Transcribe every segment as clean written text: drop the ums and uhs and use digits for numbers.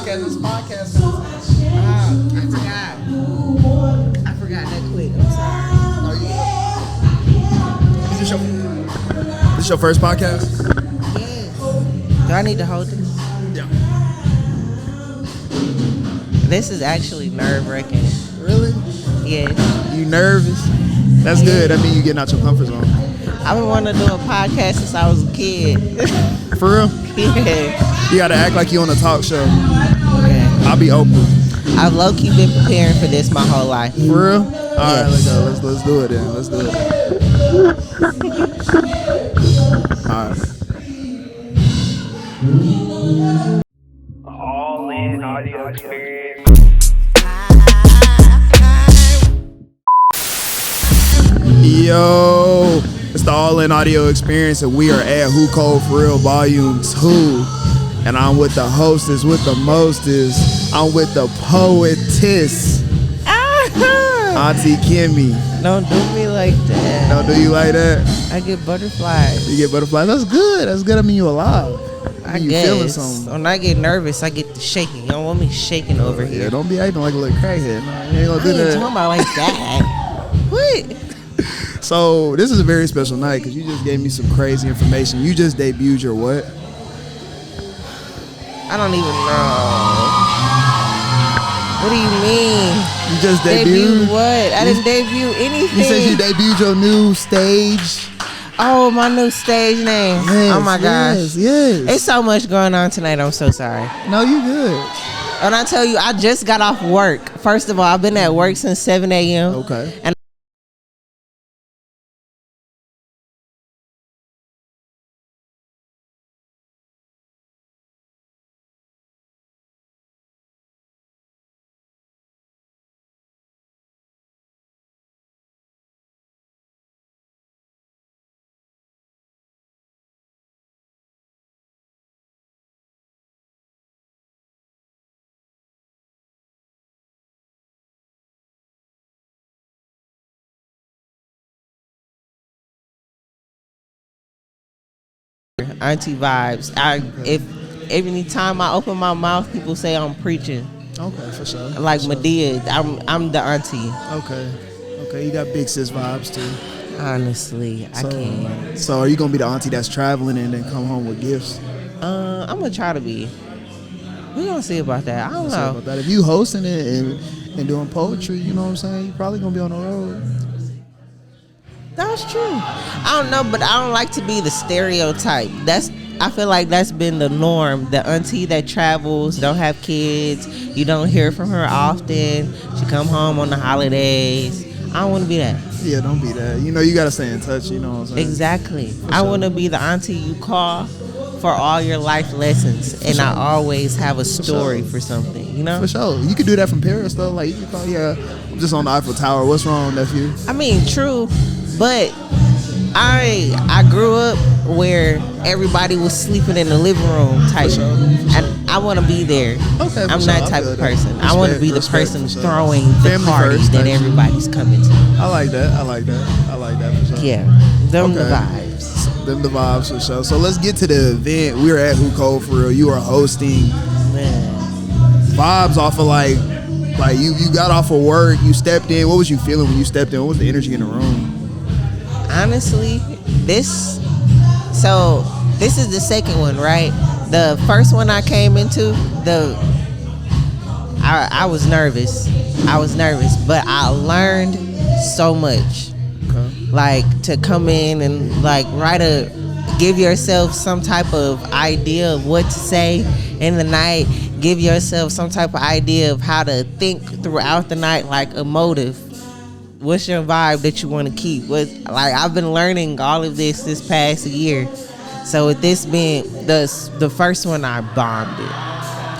podcast. This podcast. I forgot that quick. I'm sorry. This your first podcast? Yes. Do I need to hold this? Yeah. This is actually nerve-wracking. Really? Yes. You nervous? That's good. That means you getting out your comfort zone. I've been wanting to do a podcast since I was a kid. For real? Yeah. You gotta act like you on a talk show. Okay. I'll be open. I've low-key been preparing for this my whole life. For real? All right, let's go. Let's do it then. Let's do it. All right. All in audio experience. Yo, it's the All In Audio Experience, and we are at Who Cold For Real Volume 2. And I'm with the hostess, with the mostest. I'm with the poetess, Auntie Kimmie. Don't do me like that. Don't do you like that? I get butterflies. You get butterflies. That's good. That's good. I mean, you alive. I you guess. feeling something. When I get nervous, I get to shaking. You don't want me shaking over here. Yeah, don't be acting like a little crackhead. Man. You ain't gonna I do ain't that. talking about like that. What? So this is a very special night because you just gave me some crazy information. You just debuted your what? I don't even know. What do you mean? You just Debut debuted? what? I didn't debut anything. You said you debuted your new stage. Oh, my new stage name. Yes, Oh my gosh. Yes. It's so much going on tonight. I'm so sorry. No, you good. When I tell you, I just got off work. First of all, I've been at work since 7 a.m. Okay. And Auntie vibes. If every time I open my mouth, people say I'm preaching. Okay, for sure. Like for Medea, I'm the auntie. Okay. Okay, you got big sis vibes too. Honestly, I can't. So are you gonna be the auntie that's traveling and then come home with gifts? I'm gonna try to be. We gonna see about that. I don't Let's see know. about that. If you hosting it and doing poetry, you know what I'm saying? You probably gonna be on the road. That's true. I don't know, but I don't like to be the stereotype. I feel like that's been the norm. The auntie that travels, don't have kids. You don't hear from her often. She come home on the holidays. I don't want to be that. Yeah, don't be that. You know, you gotta stay in touch. You know what I'm saying? Exactly. For I sure. want to be the auntie you call for all your life lessons, and sure. I always have a story sure. for something. You know. For sure. You could do that from Paris though. Like you can call, yeah, I'm just on the Eiffel Tower. What's wrong, nephew? I mean, true, but I grew up where everybody was sleeping in the living room type, sure. and I want to be there. Okay, for I'm sure. that I type feel of that. person. I want to be the Respect, person for sure. throwing the Family party first, that thank you. everybody's coming to. I like that. I like that. I like that for sure. Yeah, them the Okay. vibes. Them the vibes for sure. So let's get to the event. We're at Who Cold For Real. You are hosting. Man. Vibes off of like you got off of work. You stepped in. What was you feeling when you stepped in? What was the energy in the room? Honestly, this is the second one, right? The first one I came into, I was nervous. But I learned so much. Okay. Like to come in and like give yourself some type of idea of what to say in the night. Give yourself some type of idea of how to think throughout the night, like a motive. What's your vibe that you want to keep? I've been learning all of this past year. So with this being the first one, I bombed it.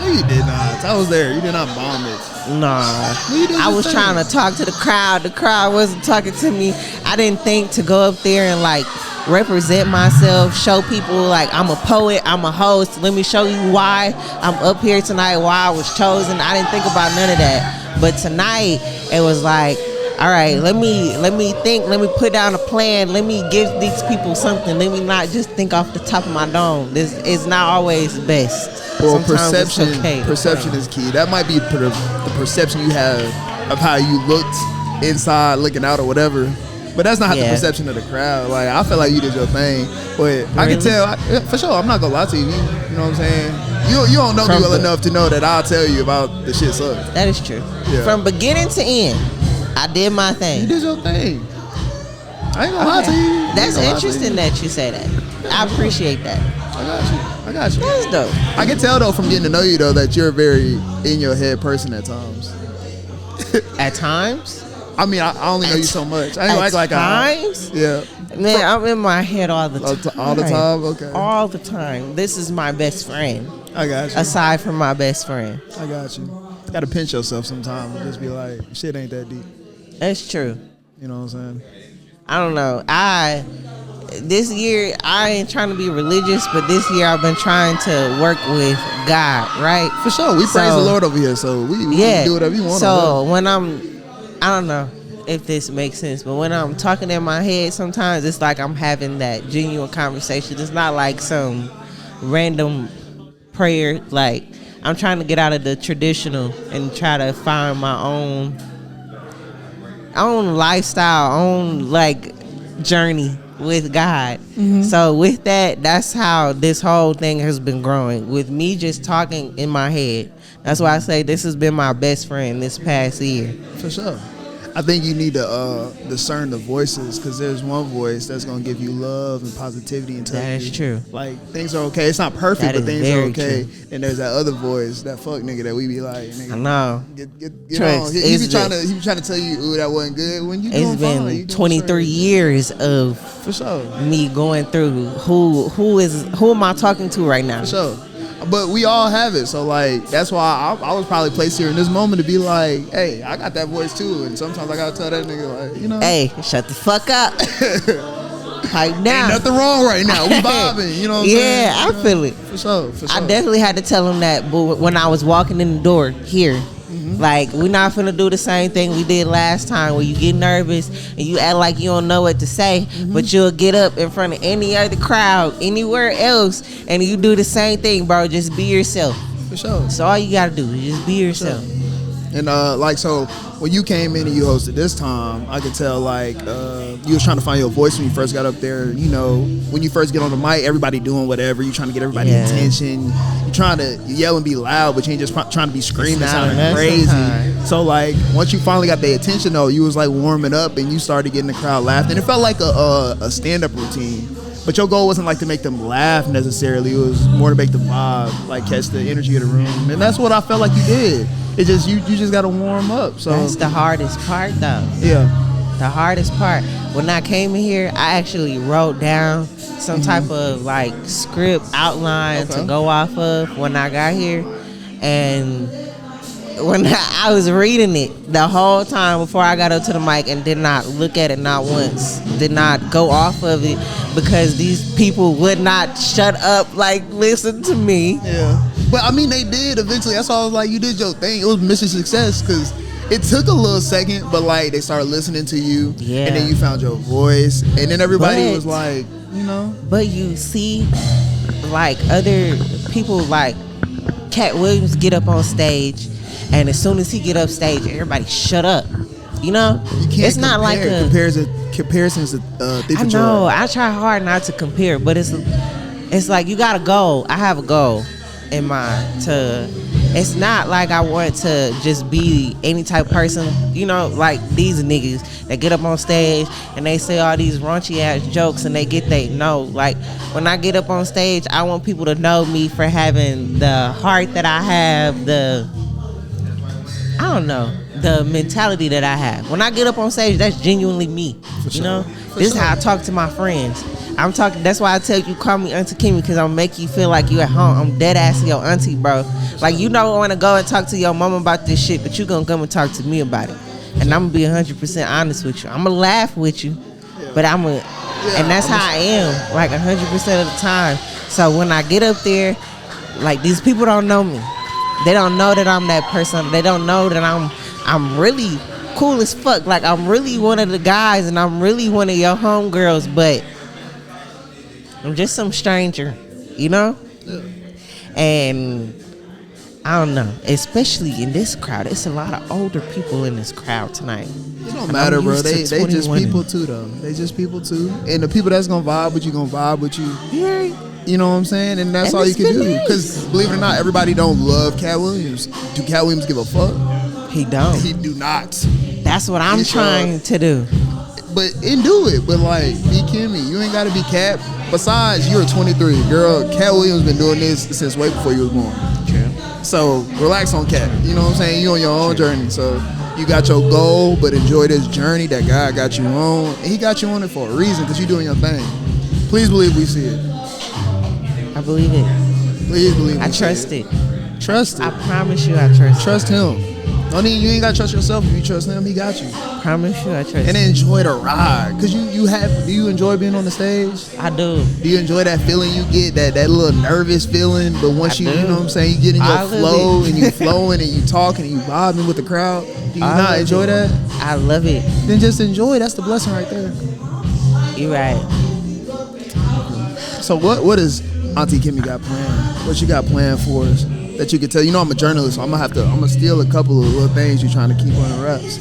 No, you did not. I was there. You did not bomb it. Nah, You did I your was thing. trying to talk to the crowd. The crowd wasn't talking to me. I didn't think to go up there and like represent myself, show people like I'm a poet, I'm a host. Let me show you why I'm up here tonight, why I was chosen. I didn't think about none of that. But tonight, it was like, all right, let me think, let me put down a plan, let me give these people something, let me not just think off the top of my dome. This is not always best. Well, Sometimes perception is key. That might be the perception you have of how you looked inside, looking out, or whatever. But that's not the perception of the crowd. Like, I feel like you did your thing, but really? I can tell for sure. I'm not gonna lie to you. You know what I'm saying? You don't know me well enough to know that I'll tell you about the shit sucks. That is true. Yeah. From beginning to end, I did my thing. You did your thing. I ain't gonna lie to you. That's interesting that you say that. I appreciate that. I got you. That's dope. I can tell though from getting to know you though that you're a very in your head person at times. At times? I mean, I only know you so much. I ain't like times? Yeah. Man, I'm in my head all the time. All the time? Okay. All the time. This is my best friend. I got you. Aside from my best friend. I got you. You gotta pinch yourself sometimes and just be like, shit ain't that deep. That's true. You know what I'm saying? I don't know. This year, I ain't trying to be religious, but this year I've been trying to work with God, right? For sure. We praise the Lord over here, so we can do whatever you want. So when I don't know if this makes sense, but when I'm talking in my head, sometimes it's like I'm having that genuine conversation. It's not like some random prayer. Like, I'm trying to get out of the traditional and try to find my own lifestyle, own like journey with God. Mm-hmm. So with that's how this whole thing has been growing, with me just talking in my head. That's why I say this has been my best friend this past year. For sure. I think you need to discern the voices, because there's one voice that's going to give you love and positivity and tell you. That is true. Like, things are okay. It's not perfect, but things are okay. True. And there's that other voice, that fuck nigga that we be like, nigga. I know. Get on. He be trying to tell you, ooh, that wasn't good. When you doing fine. It's been 23 years of for sure me going through who am I talking to right now? For sure. But we all have it, so like that's why I was probably placed here in this moment to be like, hey, I got that voice too, and sometimes I gotta tell that nigga like, you know, hey, shut the fuck up. Right now, ain't nothing wrong right now. We vibing, you know what I'm saying? Yeah, I feel it. For sure. I definitely had to tell him that, but when I was walking in the door here. Like, we're not finna do the same thing we did last time, where you get nervous and you act like you don't know what to say, but you'll get up in front of any other crowd anywhere else and you do the same thing, bro. Just be yourself. For sure. So all you gotta do is just be yourself. Sure. And like, so when you came in and you hosted this time, I could tell like you was trying to find your voice when you first got up there. You know, when you first get on the mic, everybody doing whatever. You trying to get everybody attention. You trying to yell and be loud, but you ain't just trying to be screaming, sounding crazy. Sometimes. So like, once you finally got their attention though, you was like warming up and you started getting the crowd laughing. It felt like a stand-up routine. But your goal wasn't like to make them laugh necessarily. It was more to make them vibe, like catch the energy of the room. And that's what I felt like you did. It just you just gotta warm up. So that's the hardest part though. Yeah. The hardest part. When I came in here, I actually wrote down some type of like script outline to go off of when I got here. And when I was reading it the whole time before I got up to the mic and did not look at it not once, did not go off of it, because these people would not shut up, like listen to me. Yeah. But I mean, they did eventually. That's why I was like, you did your thing. It was mission success, because it took a little second, but like they started listening to you, and then you found your voice, and then everybody was like, you know. But you see, like other people, like Cat Williams get up on stage, and as soon as he get up stage, everybody shut up. You know, you can't. It's not like a comparisons. I know. I try hard not to compare, but it's like you got a goal. I have a goal in mind. It's not like I want to just be any type of person, you know, like these niggas that get up on stage and they say all these raunchy ass jokes and they get no. Like, when I get up on stage, I want people to know me for having the heart that I have, the mentality that I have. When I get up on stage, that's genuinely me. You know, this is how I talk to my friends. That's why I tell you, call me Auntie Kimmie, because I'm make you feel like you at home. I'm dead ass your auntie, bro. Like, you don't want to go and talk to your mama about this shit, but you gonna come and talk to me about it. And I'm gonna be 100% honest with you. I'm gonna laugh with you, but and that's how I am, like 100% of the time. So when I get up there, like, these people don't know me. They don't know that I'm that person. They don't know that I'm really cool as fuck. Like, I'm really one of the guys and I'm really one of your homegirls, but I'm just some stranger, you know? Yeah. And I don't know, especially in this crowd. It's a lot of older people in this crowd tonight. It don't matter, bro. They just people too, though. They just people too. And the people that's gonna vibe with you. Yeah. You know what I'm saying? And that's And all you it's can been do. nice. Because believe it or not, everybody don't love Cat Williams. Do Cat Williams give a fuck? He don't. He do not. That's what I'm He trying to do. And do it. But like, be Kimmie. You ain't gotta be Cat. Besides, you're 23. Girl, Cat Williams been doing this since way before you was born. True. So relax on Cat. You know what I'm saying? You on your own journey. So you got your goal, but enjoy this journey that God got you on. And he got you on it for a reason, because you doing your thing. Please believe we see it. I believe it. Please believe I trust it. Trust it. I promise you I trust it. Trust him. You ain't gotta trust yourself. If you trust him, he got you. Promise you I trust And it. enjoy the ride. Cause do you enjoy being on the stage? I do. Do you enjoy that feeling you get, that little nervous feeling? But once I you do. know what I'm saying, you get in I your love flow it. and you flowing and you talking and you vibing with the crowd. Do you I not love enjoy it. that? I love it. Then just enjoy. That's the blessing right there. You're right. So what is Auntie Kimmie got planned? What you got planned for us that you could tell? You know I'm a journalist, so I'm gonna steal a couple of little things you're trying to keep on the wraps.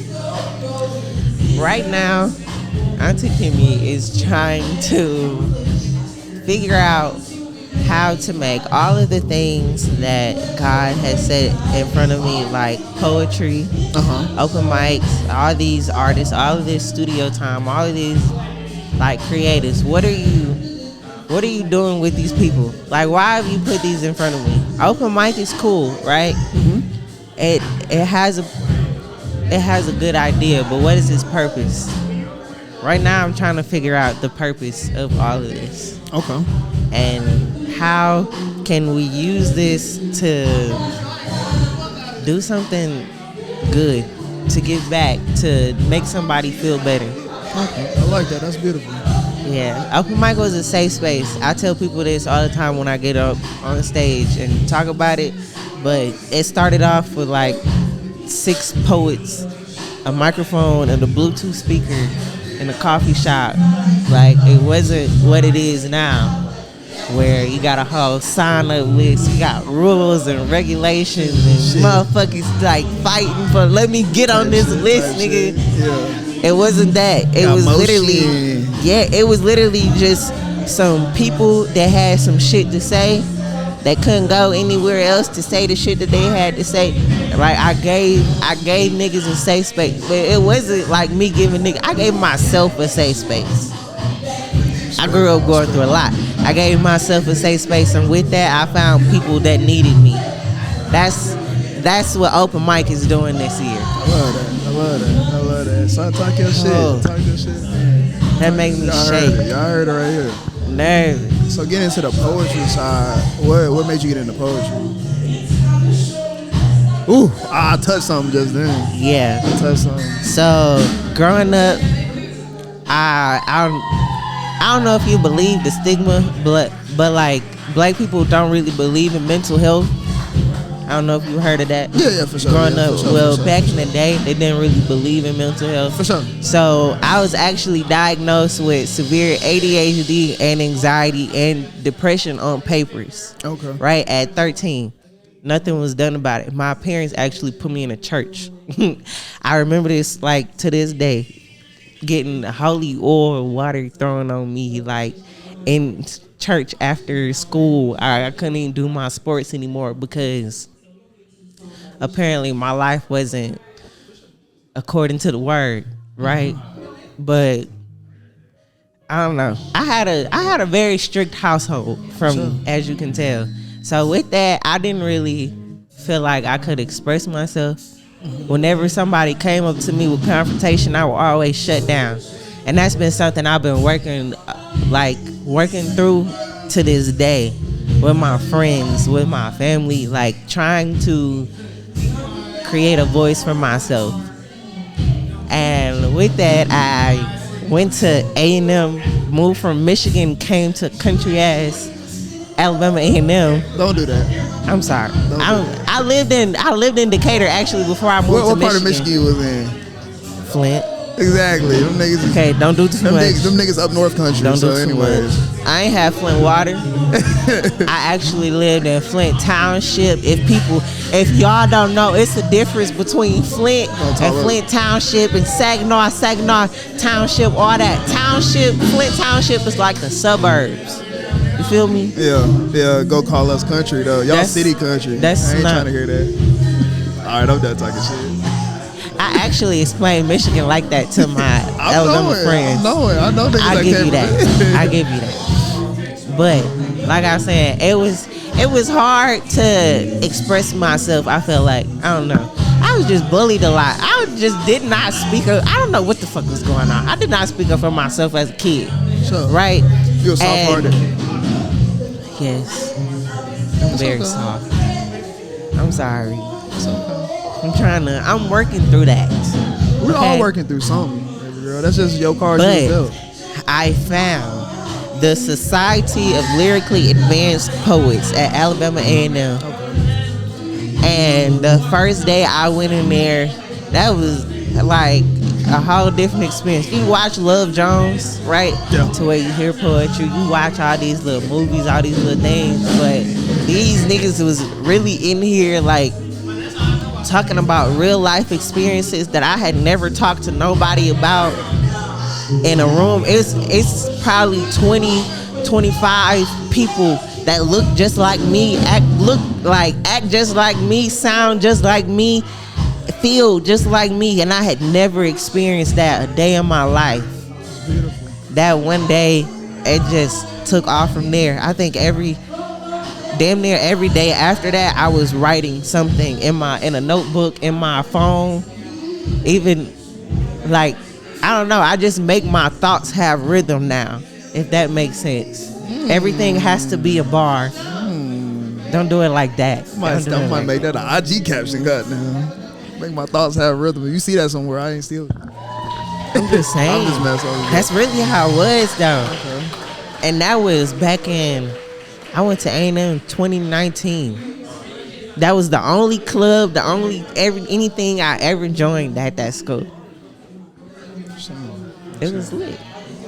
Right now, Auntie Kimmie is trying to figure out how to make all of the things that God has set in front of me, like poetry, open mics, all these artists, all of this studio time, all of these like creators. What are you doing with these people? Like, why have you put these in front of me? Open mic is cool, right? It has a good idea, but what is its purpose? Right now, I'm trying to figure out the purpose of all of this. Okay. And how can we use this to do something good, to give back, to make somebody feel better? Okay. I like that. That's beautiful. Yeah, open mic was a safe space. I tell people this all the time when I get up on stage and talk about it, but it started off with like 6 poets, a microphone, and a Bluetooth speaker in a coffee shop. Like, it wasn't what it is now, where you got a whole sign-up list, you got rules and regulations, and motherfuckers like fighting for let me get on this list, nigga. Yeah. It wasn't that. It was literally, it was literally just some people that had some shit to say that couldn't go anywhere else to say the shit that they had to say. Like, I gave niggas a safe space, but it wasn't like me giving niggas. I gave myself a safe space. I grew up going through a lot. I gave myself a safe space, and with that, I found people that needed me. That's what open mic is doing this year. I love that. Son, talk your shit. Talk your shit. That make me shake. Y'all heard it right here. Nervous. So get into the poetry side. What made you get into poetry? Ooh, I touched something just then. Yeah. I touched something. So growing up, I don't know if you believe the stigma, but like black people don't really believe in mental health. I don't know if you heard of that. Yeah, for sure. Growing yeah, up, for sure, well, for sure. back in the day, they didn't really believe in mental health. For sure. So I was actually diagnosed with severe ADHD and anxiety and depression on papers. Okay. Right at 13. Nothing was done about it. My parents actually put me in a church. I remember this like to this day, getting holy oil water thrown on me like in church after school. I couldn't even do my sports anymore because apparently my life wasn't according to the word, right? But I don't know. I had a very strict household from as you can tell. So with that, I didn't really feel like I could express myself. Whenever somebody came up to me with confrontation, I would always shut down. And that's been something I've been working through to this day with my friends, with my family, like trying to create a voice for myself. And with that, I went to A&M, moved from Michigan, came to country ass Alabama A&M. Don't do that. I'm sorry. I lived in Decatur actually before I moved to Michigan. What part of Michigan you was in? Flint. Exactly. Them niggas. Okay, don't do too Them much. niggas up north country. Don't so do too anyways. much. I ain't have Flint water. I actually lived in Flint Township. If y'all don't know, it's a difference between Flint and Flint Township and Saginaw Township, all that. Flint Township is like the suburbs. You feel me? Yeah. Go call us country though. Y'all city country. I ain't trying to hear that. All right, I'm done talking shit. I actually explained Michigan like that to my Alabama friends. I know niggas I give you that. I give you that. But like I said, it was hard to express myself. I felt like, I don't know, I was just bullied a lot. I just did not speak up. I don't know what the fuck was going on. I did not speak up for myself as a kid. Sure. Right? You were soft-hearted. Yes. I'm very soft. I'm sorry. It's okay. I'm working through that. We're all working through something, baby girl. That's just your cards you dealt. I found the Society of Lyrically Advanced Poets at Alabama A&M. Okay. And the first day I went in there, that was like a whole different experience. You watch Love Jones, right? Yeah. To where you hear poetry, you watch all these little movies, all these little things, but these niggas was really in here like talking about real life experiences that I had never talked to nobody about in a room. It's probably 20, 25 people that look just like me, act just like me, sound just like me, feel just like me, and I had never experienced that a day in my life. Beautiful. That one day, it just took off from there. I think damn near every day after that, I was writing something in a notebook, in my phone. Even like, I don't know, I just make my thoughts have rhythm now, if that makes sense. Everything has to be a bar. Don't do it like that. I might make that an IG caption, goddamn. Make my thoughts have rhythm. If you see that somewhere, I ain't steal it. I'm just saying. I'm just messing with you. That's really how it was, though. Okay. And that was back in, I went to A&M 2019. That was the only club, anything I ever joined at that school. It was lit.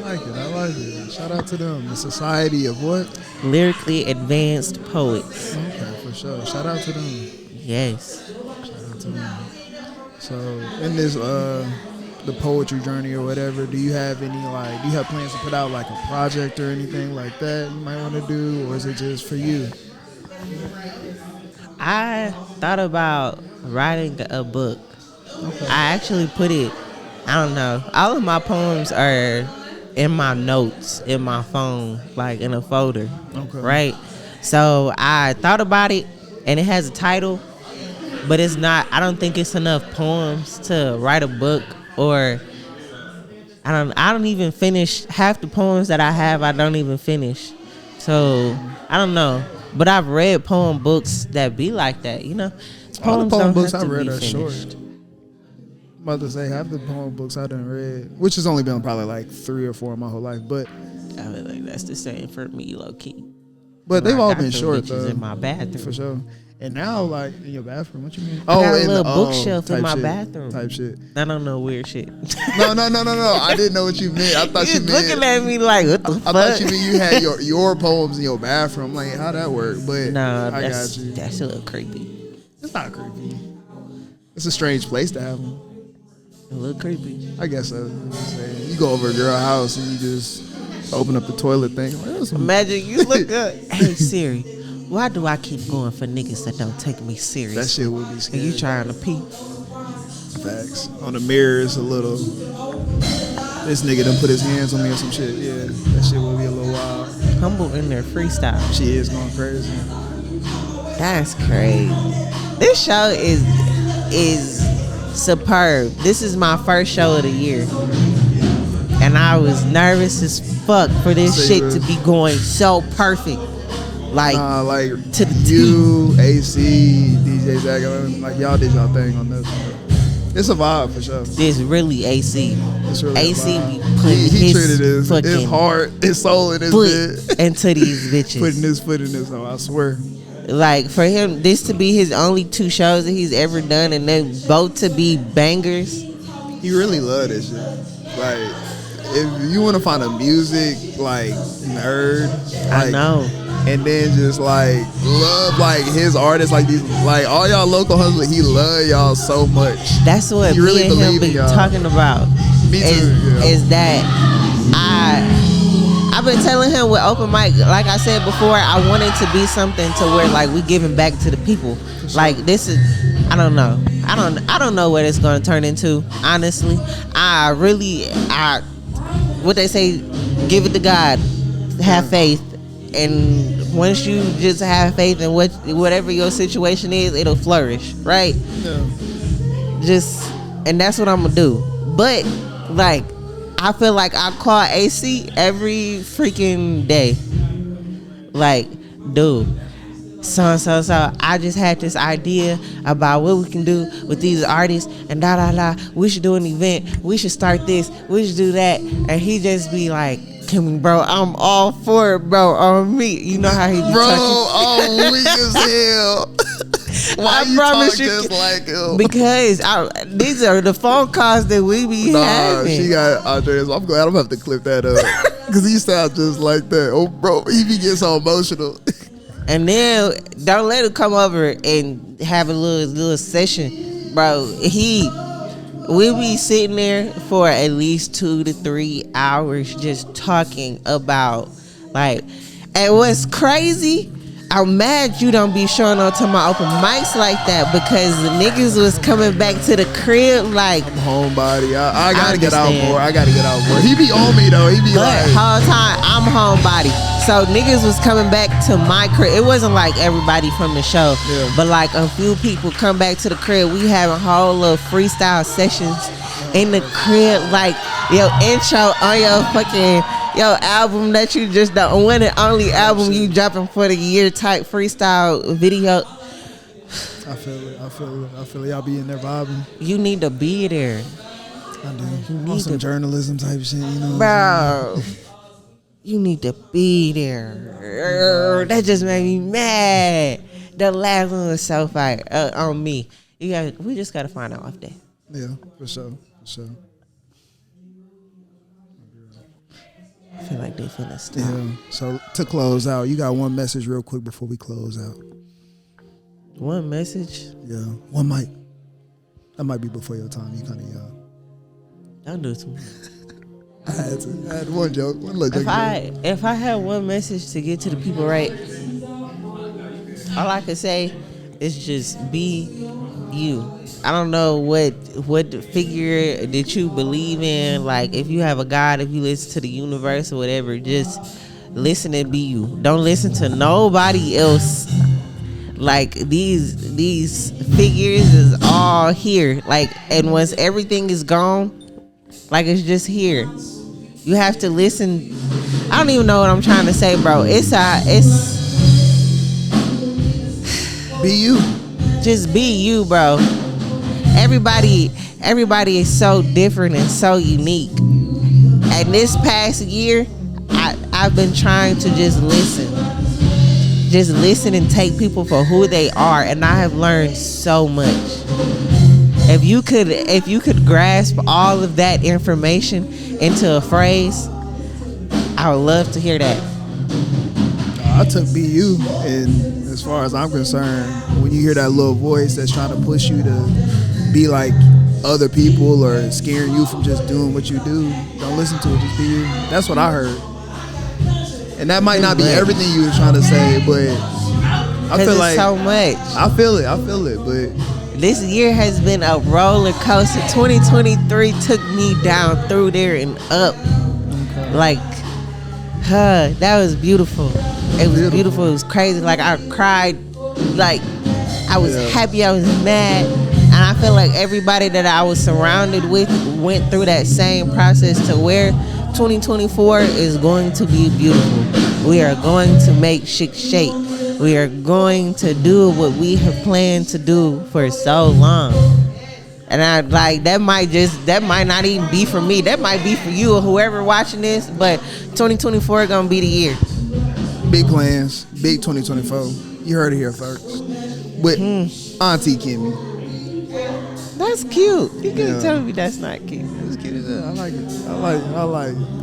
I like it. Shout out to them. The Society of what? Lyrically Advanced Poets. Okay, for sure. Shout out to them. Yes. Shout out to them. So, in this, the poetry journey or whatever, do you have plans to put out like a project or anything like that you might want to do, or is it just for you? I thought about writing a book. Okay. I actually I don't know, all of my poems are in my notes, in my phone, like in a folder. Okay. Right? So I thought about it, and it has a title, but it's not, I don't think it's enough poems to write a book, or I don't even finish half the poems that I have. I don't even finish. So I don't know, but I've read poem books that be like that, you know. All the poem books I read are short. I'm about to say half the poem books I done read, which has only been probably like 3 or 4 in my whole life, but I mean, like, that's the same for me, low key. But they've all been short though. In my bathroom, for sure. And now, like, in your bathroom, what you mean? I got a little bookshelf in my bathroom. Type shit. I don't know, weird shit. No. I didn't know what you meant. I thought you meant looking at me like, what the fuck? I thought you meant you had your poems in your bathroom. Like, how that work? But I got you. That's a little creepy. It's not creepy. It's a strange place to have them. A little creepy. I guess so. You go over a girl's house and you just open up the toilet thing. Imagine you look up. Hey Siri, why do I keep going for niggas that don't take me serious? That shit would be scary. And you trying to pee? Facts. On the mirror, it's a little. This nigga done put his hands on me or some shit. Yeah, that shit would be a little wild. Humble in their freestyle. She is going crazy. That's crazy. This show is superb. This is my first show of the year, and I was nervous as fuck for this shit to be going so perfect. Like to the you, AC, DJ Zach, like y'all did y'all thing on this one. It's a vibe for sure. It's really AC. It's really AC be putting he treated his heart, his soul in his foot into these bitches. Putting his foot in this hole, I swear. Like, for him, this to be his only 2 shows that he's ever done, and then both to be bangers. He really love this shit. Like, if you want to find a music like nerd, like, I know. and then just like love like his artists, like these, like all y'all local hustlers, he love y'all so much. That's what He me really and him believe in be y'all. talking about. Me too. Is that I've been telling him with open mic, like I said before, I want it to be something to where like we giving back to the people. Like this is, I don't know. I don't know what it's gonna turn into. Honestly, what they say, give it to God, have faith, and once you just have faith in whatever your situation is, it'll flourish, right? Yeah. And that's what I'm gonna do. But like, I feel like I call AC every freaking day. Like, dude, so I just had this idea about what we can do with these artists and we should do an event, we should start this, we should do that. And he just be like, Kimmie, bro, I'm all for it, bro, on me. You know how he be Bro, talking? oh, weak as hell. Why you promise talk you just like him? Because these are the phone calls that we be Nah, having. she got Andreas. I'm glad I'm gonna have to clip that up. Because he sounds just like that. Oh, bro, he be getting so emotional. And then don't let him come over and have a little session, bro. We be sitting there for at least 2 to 3 hours just talking about like, and what's crazy, I'm mad you don't be showing up to my open mics like that, because the niggas was coming back to the crib like, I'm homebody. I gotta get out understand. more. I gotta get out more. He be on me though. He be but like, whole time I'm homebody. So niggas was coming back to my crib. It wasn't like everybody from the show, Yeah. but like a few people come back to the crib. We having whole little freestyle sessions in the crib, like your intro on your album that you just the one and only album you dropping for the year type freestyle video. I feel it. I feel it. Y'all be in there vibing. You need to be there, I do. need On some to- journalism type shit, you know. bro. You need to be there. That just made me mad. The last one was so fire on me. We just gotta find out off that. Yeah, for sure. I feel like they finna stop. Yeah. So to close out, you got one message real quick before we close out. One message. Yeah. One mic. That might be before your time. You kind of young. Don't do it to me. I had one joke. One little joke. If I had one message to get to the people, right, all I could say is just be you. I don't know what figure that you believe in. Like, if you have a God, if you listen to the universe or whatever, just listen and be you. Don't listen to nobody else. Like, these figures is all here. Like, and once everything is gone, like, it's just here. You have to listen. I don't even know what I'm trying to say, bro. It's Be you. just be you, bro. Everybody is so different and so unique. And this past year, I've been trying to just listen and take people for who they are, and I have learned so much. If you could grasp all of that information into a phrase, I would love to hear that. I took be you, and as far as I'm concerned, when you hear that little voice that's trying to push you to be like other people or scaring you from just doing what you do, don't listen to it. Just be you. That's what I heard. And that might not be everything you were trying to say, but I feel like so much. I feel it, but This year has been a roller coaster. 2023 took me down through there and up. okay. Like, that was beautiful. It was beautiful. It was crazy. Like, I cried. Like, I was happy. I was mad. And I feel like everybody that I was surrounded with went through that same process, to where 2024 is going to be beautiful. We are going to make shit shake. We are going to do what we have planned to do for so long. And I like that might not even be for me. That might be for you or whoever watching this. But 2024 gonna be the year. Big plans, big 2024. You heard it here first. With Auntie Kimmie. That's cute. You Yeah. can't tell me that's not cute. It's cute as hell. I like it. I like it.